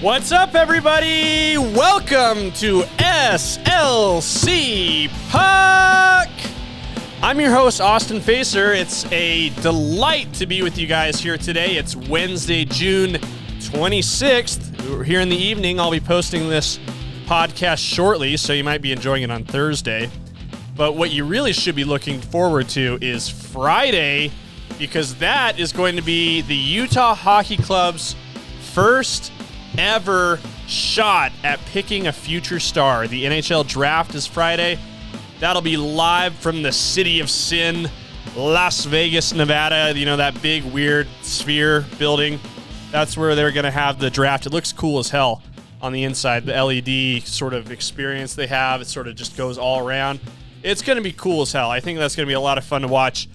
What's up, everybody? Welcome to SLC Puck. I'm your host, Austin Facer. It's a delight to be with you guys here today. It's Wednesday, June 26th. We're here in the evening. I'll be posting this podcast shortly, so you might be enjoying it on Thursday. But what you really should be looking forward to is Friday, because that is going to be the Utah Hockey Club's first ever shot at picking a future star. The NHL Draft is Friday. That'll be live from the City of Sin, Las Vegas, Nevada. You know, that big, weird sphere building. That's where they're going to have the draft. It looks cool as hell on the inside. The LED sort of experience they have, it sort of just goes all around. It's going to be cool as hell. I think that's going to be a lot of fun to watch.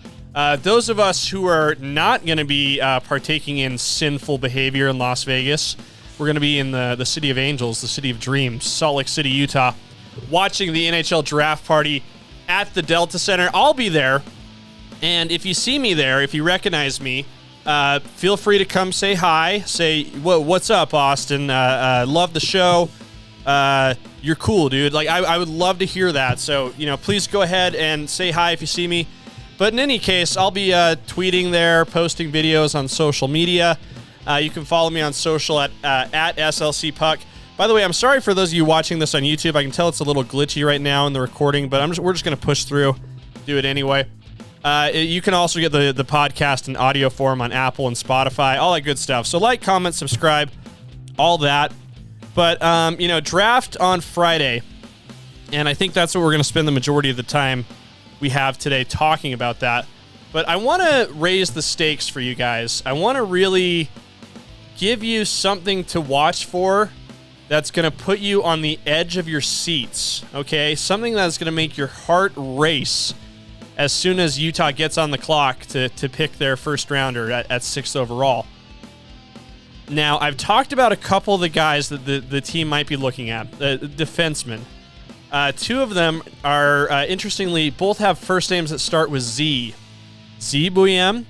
Those of us who are not going to be partaking in sinful behavior in Las Vegas, we're going to be in the City of Angels, the City of Dreams, Salt Lake City, Utah, watching the NHL Draft Party at the Delta Center. I'll be there, and if you see me there, if you recognize me, feel free to come say hi. Say, what's up, Austin? Love the show. You're cool, dude. Like, I would love to hear that. So, please go ahead and say hi if you see me. But in any case, I'll be tweeting there, posting videos on social media. You can follow me on social at SLC Puck. By the way, I'm sorry for those of you watching this on YouTube. I can tell it's a little glitchy right now in the recording, but we're just going to push through, do it anyway. You can also get the podcast in audio form on Apple and Spotify, all that good stuff. So like, comment, subscribe, all that. But, draft on Friday, and I think that's what we're going to spend the majority of the time we have today talking about that. But I want to raise the stakes for you guys. I want to really give you something to watch for that's going to put you on the edge of your seats, okay? Something that's going to make your heart race as soon as Utah gets on the clock to pick their first rounder at 6th overall. Now, I've talked about a couple of the guys that the team might be looking at, defensemen. Two of them are, interestingly, both have first names that start with Z. ZBum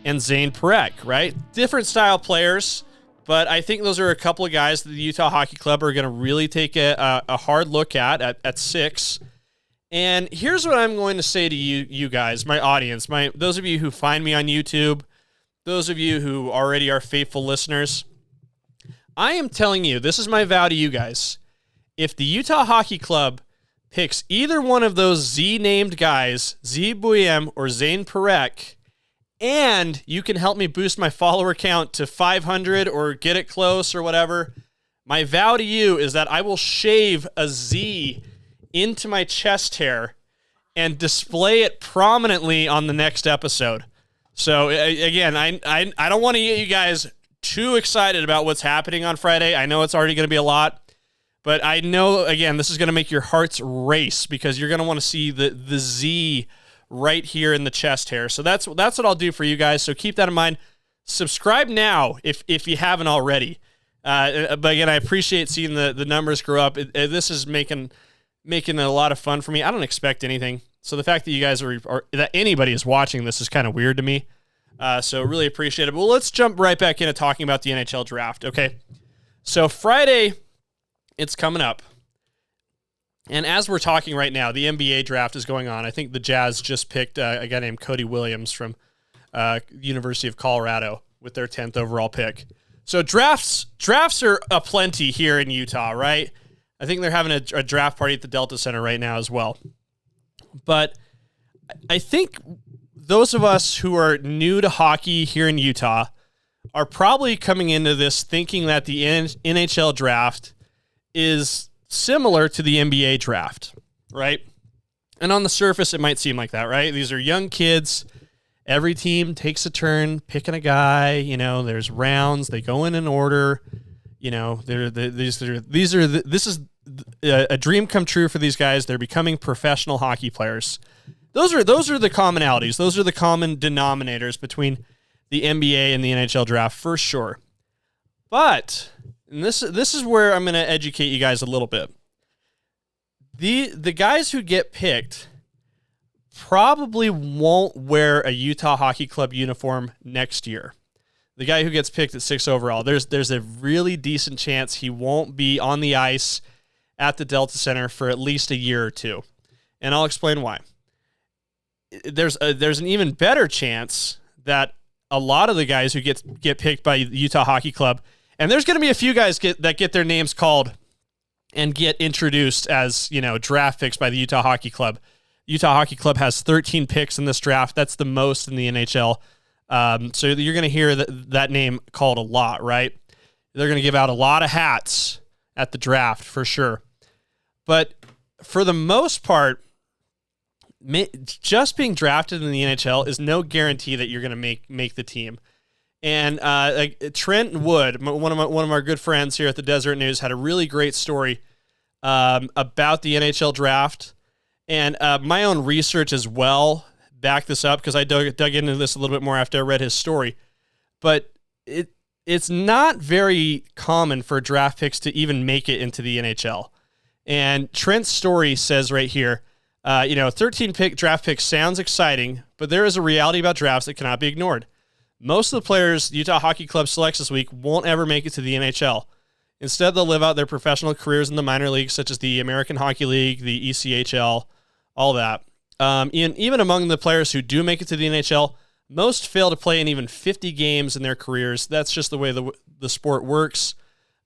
and Zane Parekh, right? Different style players, but I think those are a couple of guys that the Utah Hockey Club are going to really take a hard look at 6. And here's what I'm going to say to you guys, my audience, those of you who find me on YouTube, those of you who already are faithful listeners. I am telling you, this is my vow to you guys. If the Utah Hockey Club picks either one of those Z-named guys, ZBum or Zane Parekh, and you can help me boost my follower count to 500 or get it close or whatever, my vow to you is that I will shave a Z into my chest hair and display it prominently on the next episode. So again, I don't want to get you guys too excited about what's happening on Friday. I know it's already going to be a lot. But I know, again, this is going to make your hearts race because you're going to want to see the Z right here in the chest hair. So that's what I'll do for you guys. So keep that in mind. Subscribe now if you haven't already. But again, I appreciate seeing the numbers grow up. This is making a lot of fun for me. I don't expect anything. So the fact that you guys are that anybody is watching this is kind of weird to me. So really appreciate it. Well, let's jump right back into talking about the NHL Draft. Okay. So Friday, it's coming up. And as we're talking right now, the NBA draft is going on. I think the Jazz just picked a guy named Cody Williams from University of Colorado with their 10th overall pick. So drafts are aplenty here in Utah, right? I think they're having a draft party at the Delta Center right now as well. But I think those of us who are new to hockey here in Utah are probably coming into this thinking that the NHL draft is similar to the NBA draft, right? And on the surface, it might seem like that, right? These are young kids. Every team takes a turn picking a guy. There's rounds. They go in order. This is a dream come true for these guys. They're becoming professional hockey players. Those are the commonalities. Those are the common denominators between the NBA and the NHL draft for sure. But and this is where I'm going to educate you guys a little bit. The guys who get picked probably won't wear a Utah Hockey Club uniform next year. the guy who gets picked at 6 overall, there's a really decent chance he won't be on the ice at the Delta Center for at least a year or two. And I'll explain why. There's an even better chance that a lot of the guys who get picked by the Utah Hockey Club, and there's going to be a few guys that get their names called and get introduced as, draft picks by the Utah Hockey Club. Utah Hockey Club has 13 picks in this draft. That's the most in the NHL. So you're going to hear that name called a lot, right? They're going to give out a lot of hats at the draft for sure. But for the most part, just being drafted in the NHL is no guarantee that you're going to make the team. And Trent Wood, one of our good friends here at the Desert News, had a really great story about the NHL draft, and my own research as well backed this up because I dug into this a little bit more after I read his story. But it's not very common for draft picks to even make it into the NHL. And Trent's story says right here, 13 draft picks sounds exciting, but there is a reality about drafts that cannot be ignored. Most of the players Utah Hockey Club selects this week won't ever make it to the NHL. Instead, they'll live out their professional careers in the minor leagues, such as the American Hockey League, the ECHL, all that. Even among the players who do make it to the NHL, most fail to play in even 50 games in their careers. That's just the way the sport works.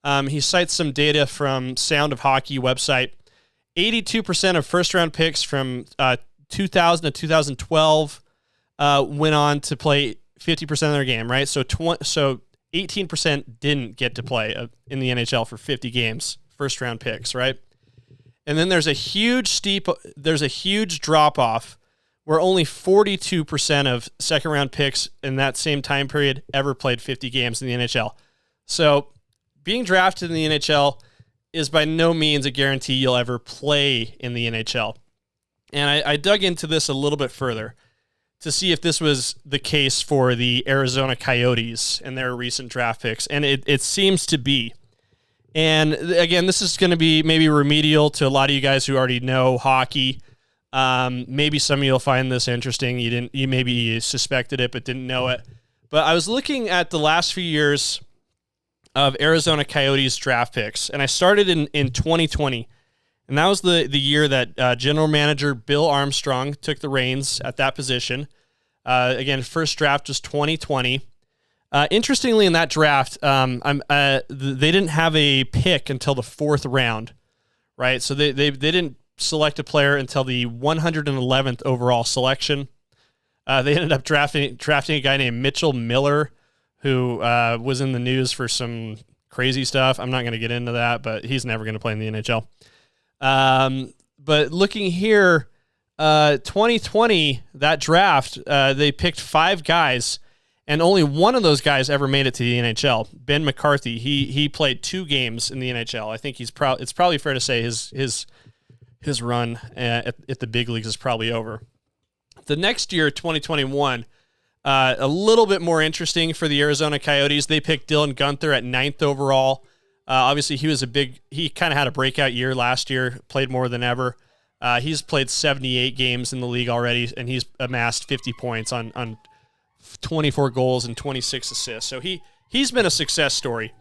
He cites some data from Sound of Hockey website. 82% of first-round picks from 2000 to 2012 went on to play 50% of their game, right? So 18% didn't get to play in the NHL for 50 games, first-round picks, right? And then there's a huge drop-off where only 42% of second-round picks in that same time period ever played 50 games in the NHL. So being drafted in the NHL is by no means a guarantee you'll ever play in the NHL. And I dug into this a little bit further to see if this was the case for the Arizona Coyotes and their recent draft picks, and it seems to be. And again, this is going to be maybe remedial to a lot of you guys who already know hockey. Maybe some of you will find this interesting. You maybe suspected it but didn't know it. But I was looking at the last few years of Arizona Coyotes draft picks, and I started in 2020. And that was the year that general manager Bill Armstrong took the reins at that position. Again, first draft was 2020. Interestingly, in that draft, they didn't have a pick until the 4th round, right? So they didn't select a player until the 111th overall selection. They ended up drafting a guy named Mitchell Miller, who was in the news for some crazy stuff. I'm not going to get into that, but he's never going to play in the NHL. But looking here, 2020, that draft, they picked 5 guys, and only one of those guys ever made it to the NHL. Ben McCarthy, he played 2 games in the NHL. I think it's probably fair to say his run at the big leagues is probably over. The next year, 2021, a little bit more interesting for the Arizona Coyotes. They picked Dylan Guenther at 9th overall. Obviously, he kind of had a breakout year last year, played more than ever. He's played 78 games in the league already, and he's amassed 50 points on 24 goals and 26 assists. So he's been a success story,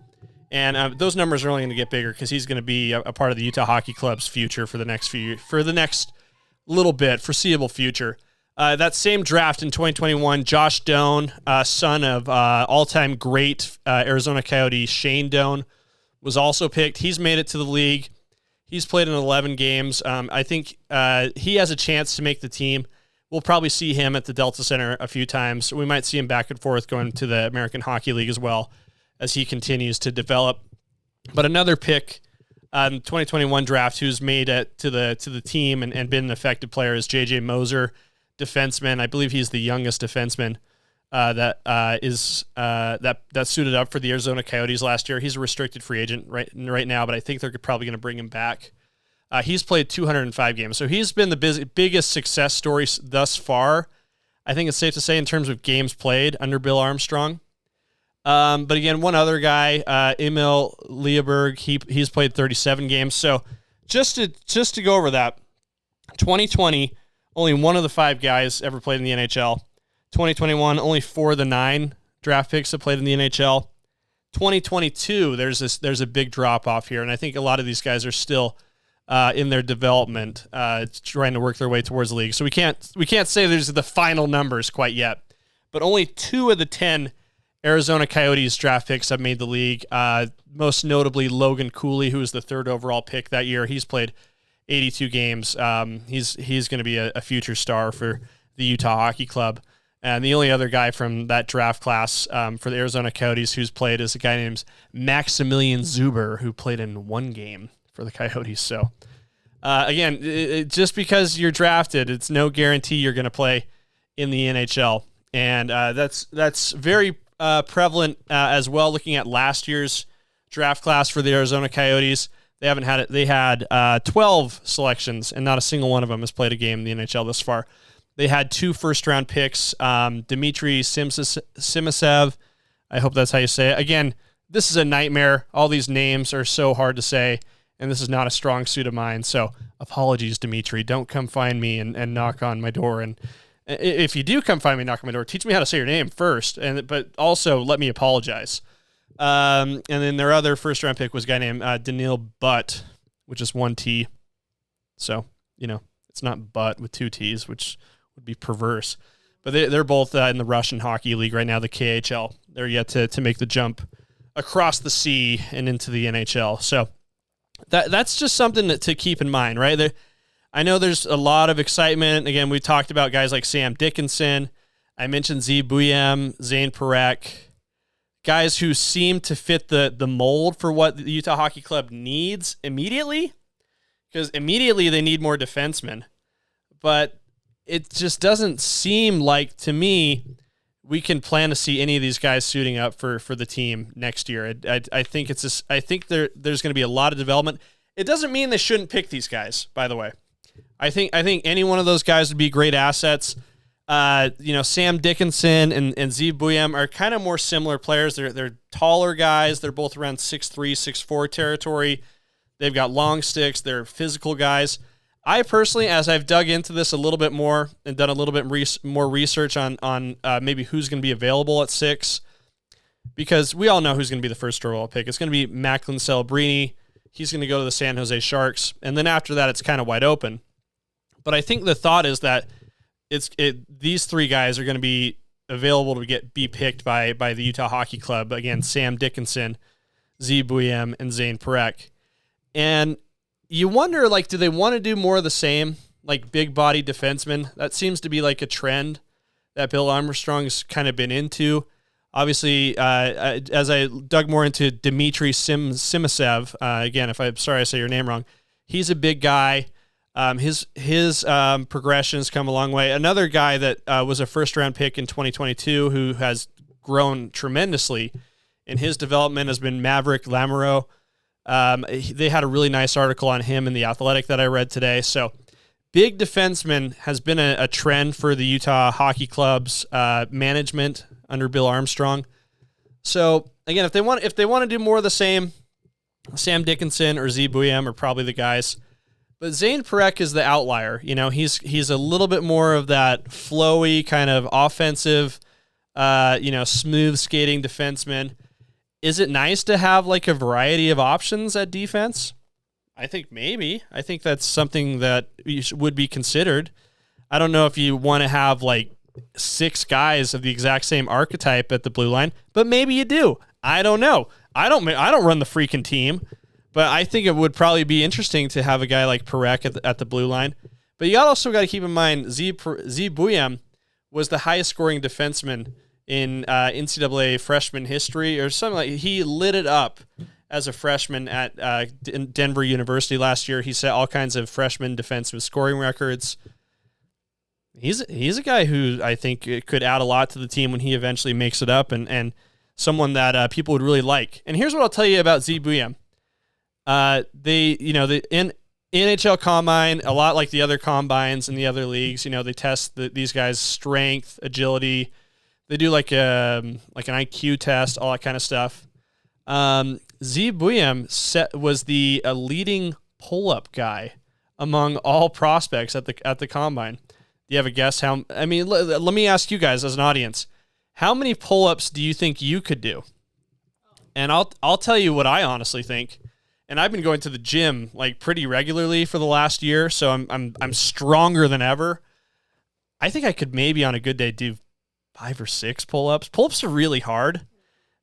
and those numbers are only going to get bigger because he's going to be a part of the Utah Hockey Club's future for the next little bit, foreseeable future. That same draft in 2021, Josh Doan, son of all-time great Arizona Coyote Shane Doan, was also picked. He's made it to the league. He's played in 11 games. I think he has a chance to make the team. We'll probably see him at the Delta Center a few times. We might see him back and forth going to the American Hockey League as well as he continues to develop. But another pick in 2021 draft who's made it to the team and been an effective player is J.J. Moser, defenseman. I believe he's the youngest defenseman that suited up for the Arizona Coyotes last year. He's a restricted free agent right now, but I think they're probably going to bring him back. He's played 205 games, so he's been the biggest success story thus far. I think it's safe to say in terms of games played under Bill Armstrong. But again, one other guy, Emil Lieberg, he's played 37 games. So just to go over that, 2020, only one of the 5 guys ever played in the NHL. 2021, only 4 of the 9 draft picks that played in the NHL. 2022, there's a big drop off here, and I think a lot of these guys are still in their development, trying to work their way towards the league. So we can't say there's the final numbers quite yet. But only 2 of the 10 Arizona Coyotes draft picks have made the league. Most notably, Logan Cooley, who was the 3rd overall pick that year. He's played 82 games. He's going to be a future star for the Utah Hockey Club. And the only other guy from that draft class for the Arizona Coyotes who's played is a guy named Maximilian Zuber, who played in 1 game for the Coyotes. So, again, just because you're drafted, it's no guarantee you're going to play in the NHL. And that's very prevalent as well. Looking at last year's draft class for the Arizona Coyotes, they haven't had it. They had 12 selections, and not a single one of them has played a game in the NHL thus far. They had 2 first-round picks, Dmitry Simasev. I hope that's how you say it. Again, this is a nightmare. All these names are so hard to say, and this is not a strong suit of mine. So apologies, Dmitry. Don't come find me and knock on my door. And if you do come find me, knock on my door, teach me how to say your name first, but also let me apologize. And then their other first-round pick was a guy named Daniil Butt, which is 1 T. So, it's not Butt with 2 T's, which would be perverse. But they're both in the Russian Hockey League right now, the KHL. They're yet to make the jump across the sea and into the NHL. So that's just something to keep in mind, right? I know there's a lot of excitement. Again, we talked about guys like Sam Dickinson. I mentioned ZBum, Zane Parekh, guys who seem to fit the mold for what the Utah Hockey Club needs immediately, because immediately they need more defensemen. But it just doesn't seem like, to me, we can plan to see any of these guys suiting up for the team next year. I think I think there's going to be a lot of development. It doesn't mean they shouldn't pick these guys, by the way. I think any one of those guys would be great assets. Sam Dickinson and ZBum are kind of more similar players. They're taller guys. They're both around 6'3", 6'4" territory. They've got long sticks. They're physical guys. I personally, as I've dug into this a little bit more and done a little bit more research on maybe who's going to be available at 6, because we all know who's going to be the first overall pick. It's going to be Macklin Celebrini. He's going to go to the San Jose Sharks. And then after that, it's kind of wide open. But I think the thought is that these 3 guys are going to be available to be picked by the Utah Hockey Club. Again, Sam Dickinson, ZBum, and Zane Parekh. And you wonder, do they want to do more of the same, like big body defensemen? That seems to be like a trend that Bill Armstrong's kind of been into. Obviously, as I dug more into Dmitry Simasev, again, I'm sorry I say your name wrong, he's a big guy. His progressions come a long way. Another guy that was a first-round pick in 2022 who has grown tremendously in his development has been Maverick Lamoureux. They had a really nice article on him in The Athletic that I read today. So big defenseman has been a trend for the Utah Hockey Club's management under Bill Armstrong. So again, if they want to do more of the same, Sam Dickinson or ZBum are probably the guys. But Zane Parekh is the outlier. He's a little bit more of that flowy kind of offensive, smooth skating defenseman. Is it nice to have a variety of options at defense? I think maybe. I think that's something that would be considered. I don't know if you want to have 6 guys of the exact same archetype at the blue line, but maybe you do. I don't know. I don't run the freaking team, but I think it would probably be interesting to have a guy like Parekh at the blue line. But you also got to keep in mind ZBum was the highest scoring defenseman in NCAA freshman history or something like. He lit it up as a freshman at Denver University last year. He set all kinds of freshman defensive scoring records. He's a guy who I think could add a lot to the team when he eventually makes it up, and someone that people would really like. And here's what I'll tell you about ZBum. The NHL Combine, a lot like the other combines in the other leagues, they test these guys' strength, agility. They do like an IQ test, all that kind of stuff. ZBum was the leading pull-up guy among all prospects at the combine. Do you have a guess how? I mean, let me ask you guys as an audience: How many pull-ups do you think you could do? And I'll tell you what I honestly think. And I've been going to the gym like pretty regularly for the last year, so I'm stronger than ever. I think I could maybe on a good day do 5 or 6 pull-ups. Pull-ups are really hard.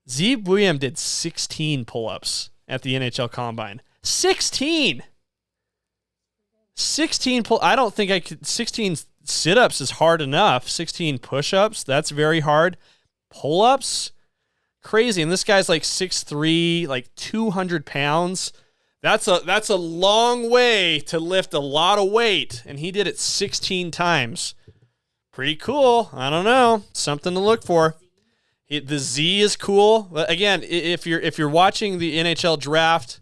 ZBum did 16 pull-ups at the NHL Combine. 16 I don't think I could. 16 sit-ups is hard enough. 16 push-ups, that's very hard. Pull-ups, crazy. And this guy's like 6'3", like 200 pounds. That's a long way to lift a lot of weight, and he did it 16 times. Pretty cool. I don't know. Something to look for. The Z is cool. Again, if you're watching the NHL Draft,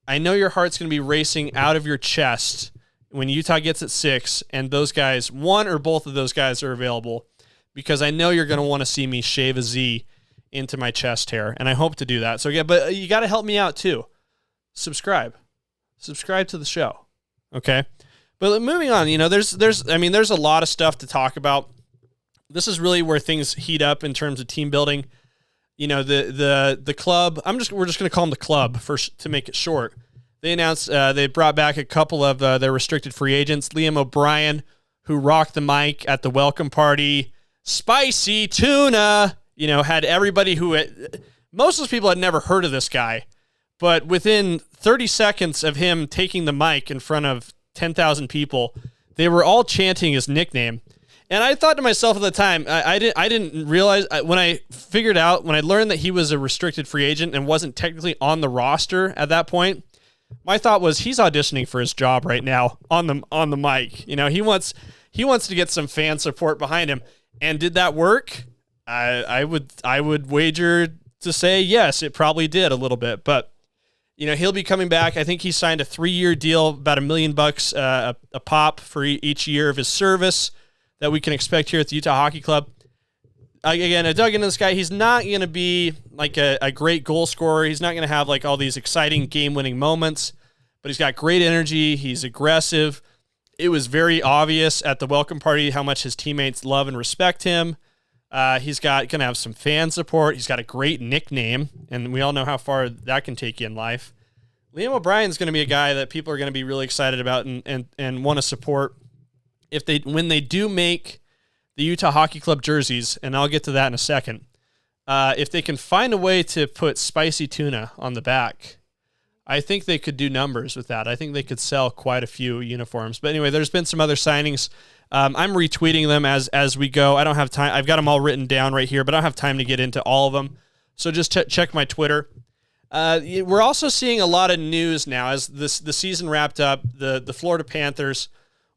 I know your heart's going to be racing out of your chest when Utah gets at 6, and those guys, one or both of those guys are available, because I know you're going to want to see me shave a Z into my chest hair, and I hope to do that. So yeah, but you got to help me out too. Subscribe to the show. Okay. But moving on, there's a lot of stuff to talk about. This is really where things heat up in terms of team building. The club, we're just going to call them the club first to make it short. They announced they brought back a couple of their restricted free agents. Liam O'Brien, who rocked the mic at the welcome party. Spicy Tuna, had everybody most of those people had never heard of this guy. But within 30 seconds of him taking the mic in front of 10,000 people, they were all chanting his nickname. And I thought to myself at the time, I didn't realize, when I learned that he was a restricted free agent and wasn't technically on the roster at that point, my thought was he's auditioning for his job right now on the mic. He wants to get some fan support behind him. And did that work? I would wager to say yes, it probably did a little bit. But he'll be coming back. I think he signed a 3-year deal, about $1 million a pop for each year of his service that we can expect here at the Utah Hockey Club. Again, I dug into this guy. He's not going to be like a great goal scorer. He's not going to have like all these exciting game-winning moments, but he's got great energy. He's aggressive. It was very obvious at the welcome party how much his teammates love and respect him. He's going to have some fan support. He's got a great nickname, and we all know how far that can take you in life. Liam O'Brien's going to be a guy that people are going to be really excited about and want to support when they do make the Utah Hockey Club jerseys, and I'll get to that in a second. If they can find a way to put Spicy Tuna on the back, I think they could do numbers with that. I think they could sell quite a few uniforms. But anyway, there's been some other signings. I'm retweeting them as we go. I don't have time. I've got them all written down right here, but I don't have time to get into all of them. So just check my Twitter. We're also seeing a lot of news now as the season wrapped up. The Florida Panthers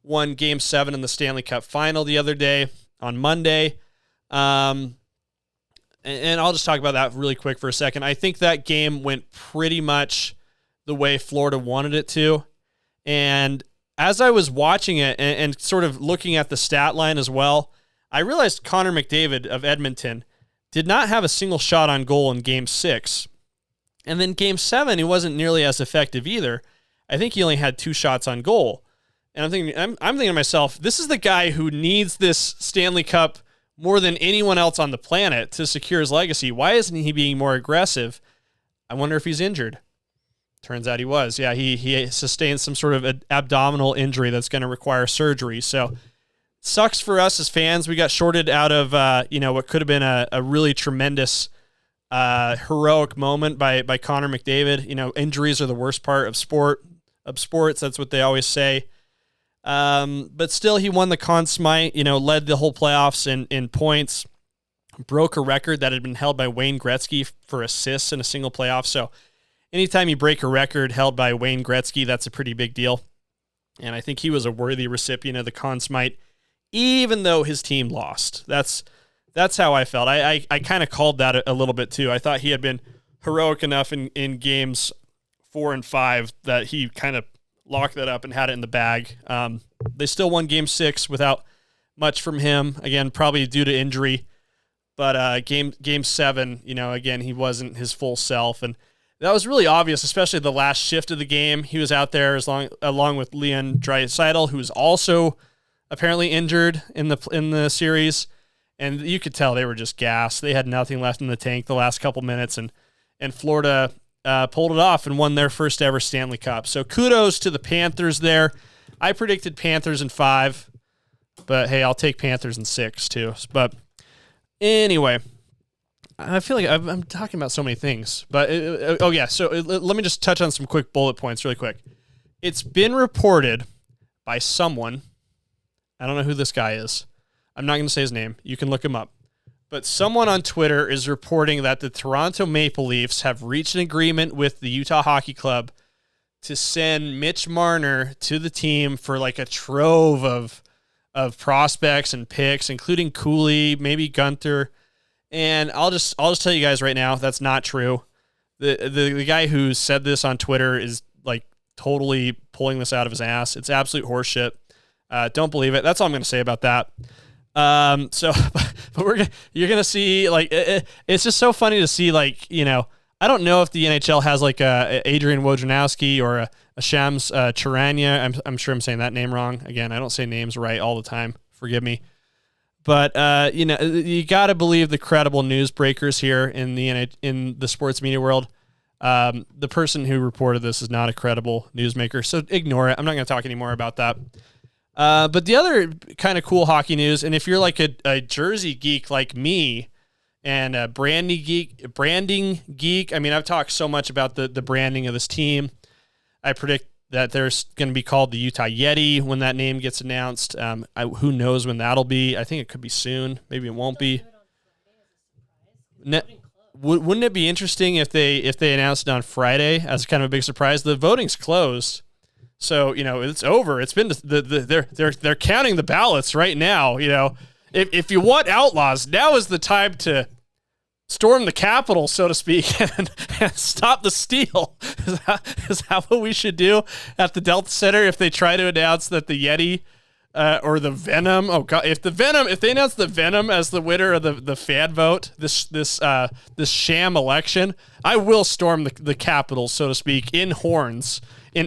won Game 7 in the Stanley Cup Final the other day on Monday. And I'll just talk about that really quick for a second. I think that game went pretty much the way Florida wanted it to. And as I was watching it and sort of looking at the stat line as well, I realized Connor McDavid of Edmonton did not have a single shot on goal in Game 6. And then Game 7, he wasn't nearly as effective either. I think he only had 2 shots on goal. And I'm thinking to myself, this is the guy who needs this Stanley Cup more than anyone else on the planet to secure his legacy. Why isn't he being more aggressive? I wonder if he's injured. Turns out he was. Yeah, he sustained some sort of abdominal injury that's going to require surgery. So sucks for us as fans. We got shorted out of what could have been a really tremendous heroic moment by Connor McDavid. Injuries are the worst part of sports. That's what they always say. But still, he won the Conn Smythe, led the whole playoffs in points, broke a record that had been held by Wayne Gretzky for assists in a single playoff. So anytime you break a record held by Wayne Gretzky, that's a pretty big deal. And I think he was a worthy recipient of the Conn Smythe, even though his team lost. That's how I felt. I kind of called that a little bit too. I thought he had been heroic enough in games 4 and 5 that he kind of locked that up and had it in the bag. They still won Game 6 without much from him. Again, probably due to injury. But game 7, again, he wasn't his full self. And that was really obvious, especially the last shift of the game. He was out there along with Leon Draisaitl, who was also apparently injured in the series. and you could tell they were just gassed. They had nothing left in the tank the last couple minutes, and Florida pulled it off and won their first ever Stanley Cup. So kudos to the Panthers there. I predicted Panthers in 5, but hey, I'll take Panthers in 6 too. But anyway, I feel like I'm talking about so many things. But so let me just touch on some quick bullet points really quick. It's been reported by someone. I don't know who this guy is. I'm not going to say his name. You can look him up. But someone on Twitter is reporting that the Toronto Maple Leafs have reached an agreement with the Utah Hockey Club to send Mitch Marner to the team for like a trove of prospects and picks, including Cooley, maybe Gunther. And I'll just tell you guys right now, that's not true. The guy who said this on Twitter is like totally pulling this out of his ass. It's absolute horseshit. Don't believe it. That's all I'm going to say about that. But you're going to see like, it's just so funny to see like, I don't know if the NHL has like a Adrian Wojnarowski or a Shams Charania. I'm sure I'm saying that name wrong. Again, I don't say names right all the time. Forgive me. But, you got to believe the credible newsbreakers here in the sports media world. The person who reported this is not a credible newsmaker, so ignore it. I'm not going to talk anymore about that. But the other kind of cool hockey news, and if you're like a jersey geek like me and a branding geek, I mean, I've talked so much about the branding of this team. I predict that there's going to be called the Utah Yeti when that name gets announced. Who knows when that'll be? I think it could be soon. Maybe it won't be. Wouldn't it be interesting if they announced it on Friday as kind of a big surprise? The voting's closed, so it's over. It's been they're counting the ballots right now. If you want outlaws, now is the time to storm the Capitol, so to speak, and stop the steal. Is that what we should do at the Delta Center if they try to announce that the Yeti or the Venom? Oh God, if they announce the Venom as the winner of the fan vote, this sham election, I will storm the Capitol, so to speak, in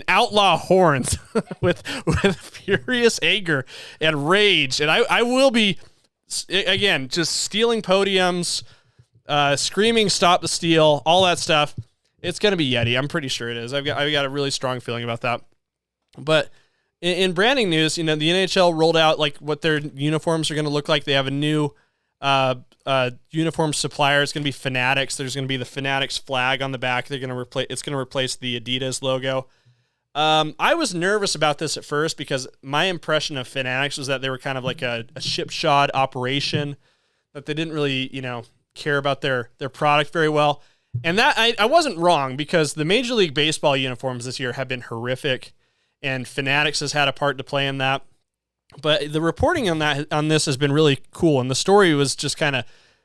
outlaw horns, with furious anger and rage, and I will be again just stealing podiums. Screaming, stop the steal, all that stuff. It's going to be Yeti. I'm pretty sure it is. I've got a really strong feeling about that. But in branding news, the NHL rolled out like what their uniforms are going to look like. They have a new uniform supplier. It's going to be Fanatics. There's going to be the Fanatics flag on the back. It's going to replace the Adidas logo. I was nervous about this at first because my impression of Fanatics was that they were kind of like a shipshod operation, that they didn't really, care about their product very well. And that I wasn't wrong, because the Major League Baseball uniforms this year have been horrific, and Fanatics has had a part to play in that. But the reporting on this has been really cool, and the story was just kind of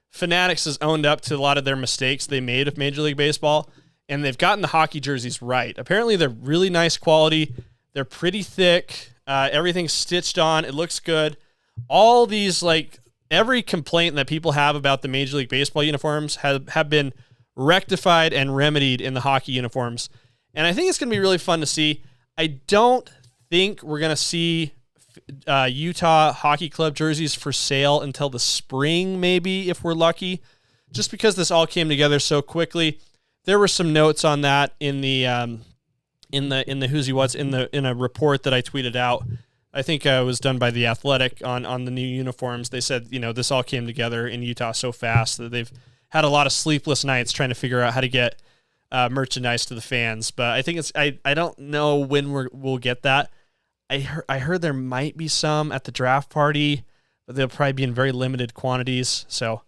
Fanatics has owned up to a lot of their mistakes they made with Major League Baseball, and they've gotten the hockey jerseys right. Apparently they're really nice quality. They're pretty thick. Everything's stitched on. It looks good. All these every complaint that people have about the Major League Baseball uniforms have been rectified and remedied in the hockey uniforms. And I think it's going to be really fun to see. I don't think we're going to see Utah Hockey Club jerseys for sale until the spring, maybe, if we're lucky, just because this all came together so quickly. There were some notes on that in the Who's What's in a report that I tweeted out. I think it was done by The Athletic on the new uniforms. They said, this all came together in Utah so fast that they've had a lot of sleepless nights trying to figure out how to get merchandise to the fans. But I think I don't know when we'll get that. I heard there might be some at the draft party, but they'll probably be in very limited quantities. So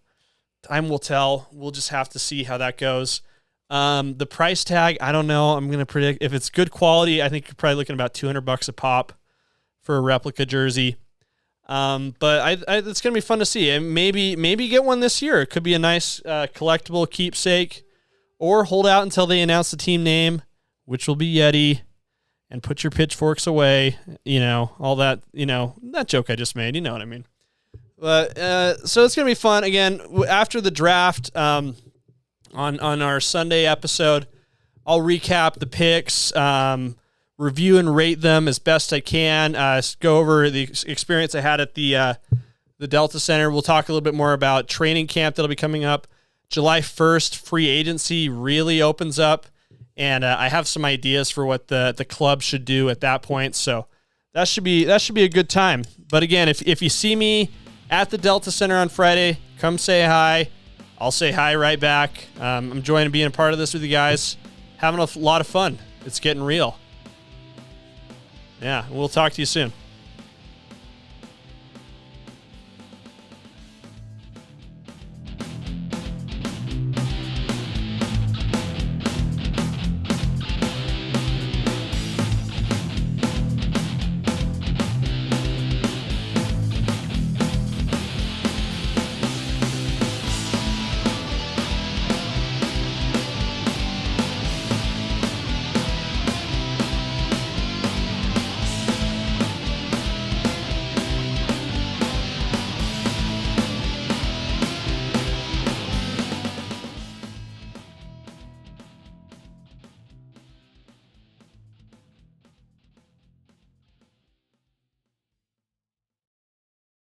time will tell. We'll just have to see how that goes. The price tag, I don't know. I'm going to predict if it's good quality, I think you're probably looking about $200 a pop for a replica jersey. But it's going to be fun to see. And maybe get one this year. It could be a nice collectible keepsake, or hold out until they announce the team name, which will be Yeti, and put your pitchforks away. All that, that joke I just made, you know what I mean? But, so it's going to be fun. Again, after the draft, on our Sunday episode, I'll recap the picks, review and rate them as best I can. Go over the experience I had at the the Delta Center. We'll talk a little bit more about training camp that'll be coming up. July 1st, free agency really opens up, and I have some ideas for what the club should do at that point. So that should be a good time. But again, if you see me at the Delta Center on Friday, come say hi. I'll say hi right back. I'm enjoying being a part of this with you guys. Having a lot of fun. It's getting real. Yeah, we'll talk to you soon.